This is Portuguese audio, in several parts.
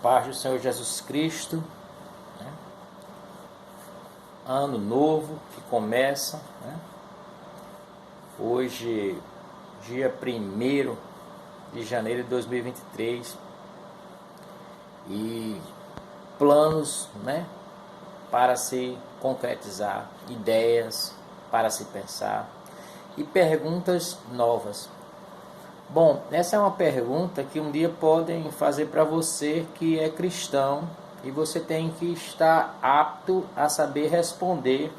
paz do Senhor Jesus Cristo, né? Ano novo que começa, né? Hoje, dia 1º de janeiro de 2023, e planos, né, para se concretizar, ideias para se pensar e perguntas novas. Bom, essa é uma pergunta que um dia podem fazer para você que é cristão, e você tem que estar apto a saber responder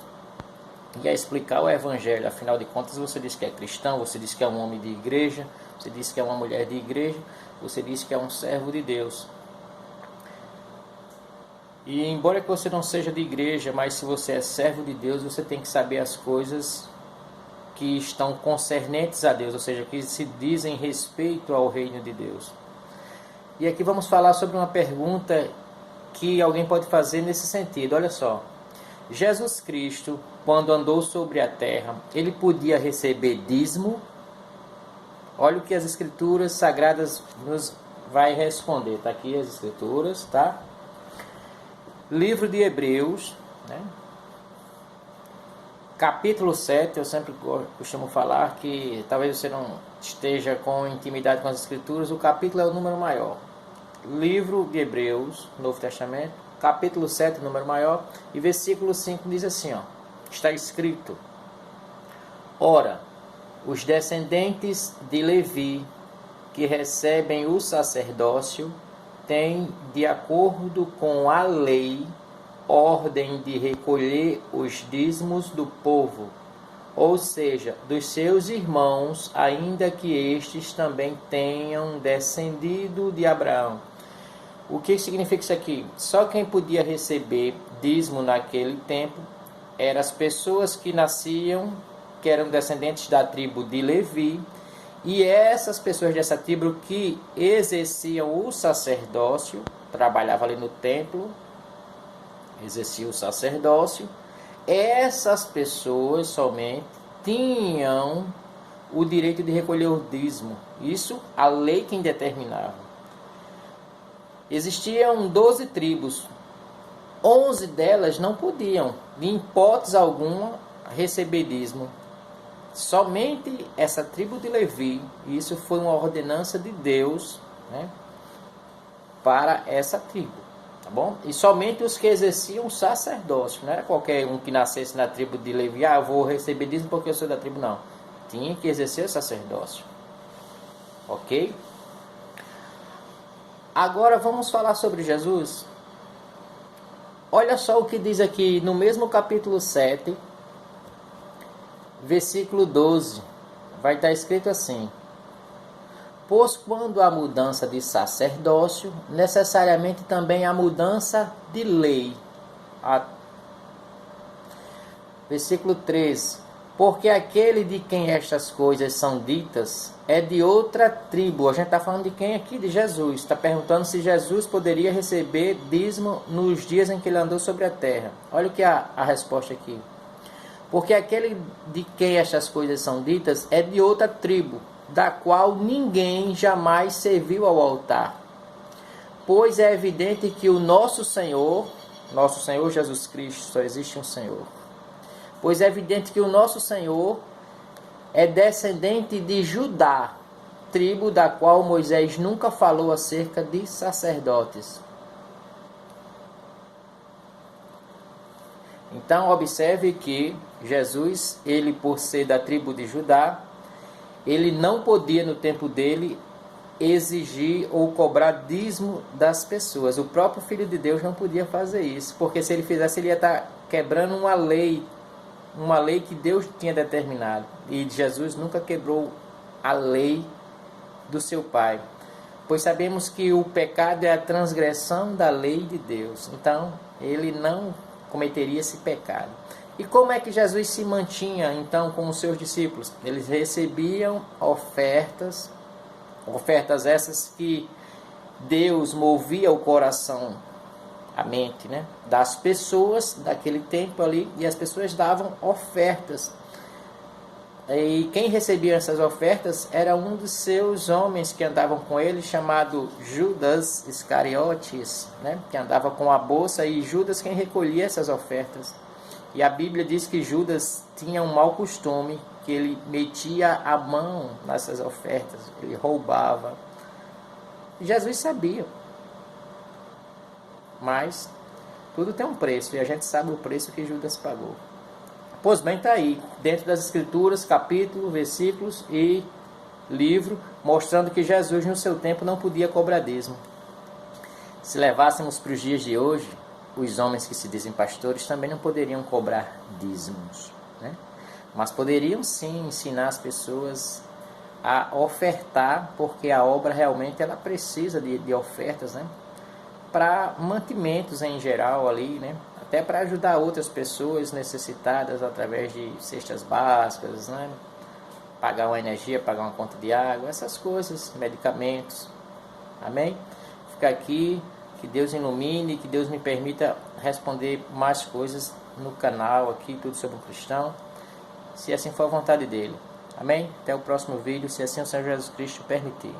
e a explicar o Evangelho. Afinal de contas, você diz que é cristão, você diz que é um homem de igreja, você diz que é uma mulher de igreja, você diz que é um servo de Deus. E embora que você não seja de igreja, mas se você é servo de Deus, você tem que saber as coisas que estão concernentes a Deus, ou seja, que se dizem respeito ao reino de Deus. E aqui vamos falar sobre uma pergunta que alguém pode fazer nesse sentido. Olha só, Jesus Cristo, quando andou sobre a terra, ele podia receber dízimo? Olha o que as Escrituras Sagradas nos vai responder. Está aqui as Escrituras, tá? Livro de Hebreus, né? Capítulo 7, eu sempre costumo falar que talvez você não esteja com intimidade com as Escrituras, o capítulo é o número maior. Livro de Hebreus, Novo Testamento, capítulo 7, número maior, e versículo 5 diz assim, ó, está escrito: ora, os descendentes de Levi, que recebem o sacerdócio, têm, de acordo com a lei, ordem de recolher os dízimos do povo, ou seja, dos seus irmãos, ainda que estes também tenham descendido de Abraão. O que significa isso aqui? Só quem podia receber dízimo naquele tempo eram as pessoas que nasciam, que eram descendentes da tribo de Levi, e essas pessoas dessa tribo que exerciam o sacerdócio, trabalhavam ali no templo, exercia o sacerdócio, essas pessoas somente tinham o direito de recolher o dízimo. Isso a lei quem determinava. Existiam 12 tribos, 11 delas não podiam, de hipótese alguma, receber dízimo. Somente essa tribo de Levi, isso foi uma ordenança de Deus, né, para essa tribo. Tá bom? E somente os que exerciam o sacerdócio. Não era qualquer um que nascesse na tribo de Levi, eu vou receber dízimo porque eu sou da tribo, não. Tinha que exercer o sacerdócio. Ok? Agora vamos falar sobre Jesus. Olha só o que diz aqui no mesmo capítulo 7, versículo 12. Vai estar escrito assim: pois quando há mudança de sacerdócio, necessariamente também há mudança de lei. Versículo 13. Porque aquele de quem estas coisas são ditas é de outra tribo. A gente está falando de quem aqui? De Jesus. Está perguntando se Jesus poderia receber dízimo nos dias em que ele andou sobre a terra. Olha o que a resposta aqui. Porque aquele de quem estas coisas são ditas é de outra tribo, da qual ninguém jamais serviu ao altar. Pois é evidente que o nosso Senhor Jesus Cristo, só existe um Senhor. Pois é evidente que o nosso Senhor é descendente de Judá, tribo da qual Moisés nunca falou acerca de sacerdotes. Então observe que Jesus, ele por ser da tribo de Judá, ele não podia no tempo dele exigir ou cobrar dízimo das pessoas. O próprio Filho de Deus não podia fazer isso, porque se ele fizesse, ele ia estar quebrando uma lei que Deus tinha determinado. E Jesus nunca quebrou a lei do seu Pai, pois sabemos que o pecado é a transgressão da lei de Deus. Então, ele não cometeria esse pecado. E como é que Jesus se mantinha então com os seus discípulos? Eles recebiam ofertas essas que Deus movia o coração, a mente, né, das pessoas daquele tempo ali, e as pessoas davam ofertas E quem recebia essas ofertas era um dos seus homens que andavam com ele, chamado Judas Iscariotes, né? Que andava com a bolsa, e Judas quem recolhia essas ofertas. E a Bíblia diz que Judas tinha um mau costume, que ele metia a mão nessas ofertas, ele roubava. Jesus sabia, mas tudo tem um preço, e a gente sabe o preço que Judas pagou. Pois bem, está aí, dentro das Escrituras, capítulo, versículos e livro, mostrando que Jesus no seu tempo não podia cobrar dízimo. Se levássemos para os dias de hoje, os homens que se dizem pastores também não poderiam cobrar dízimos, né? Mas poderiam sim ensinar as pessoas a ofertar, porque a obra realmente ela precisa de ofertas, né? Para mantimentos em geral ali, né? Até para ajudar outras pessoas necessitadas através de cestas básicas, né? Pagar uma energia, pagar uma conta de água, essas coisas, medicamentos. Amém? Fica aqui, que Deus ilumine, que Deus me permita responder mais coisas no canal aqui, tudo sobre o cristão, se assim for a vontade dele. Amém? Até o próximo vídeo, se assim o Senhor Jesus Cristo permitir.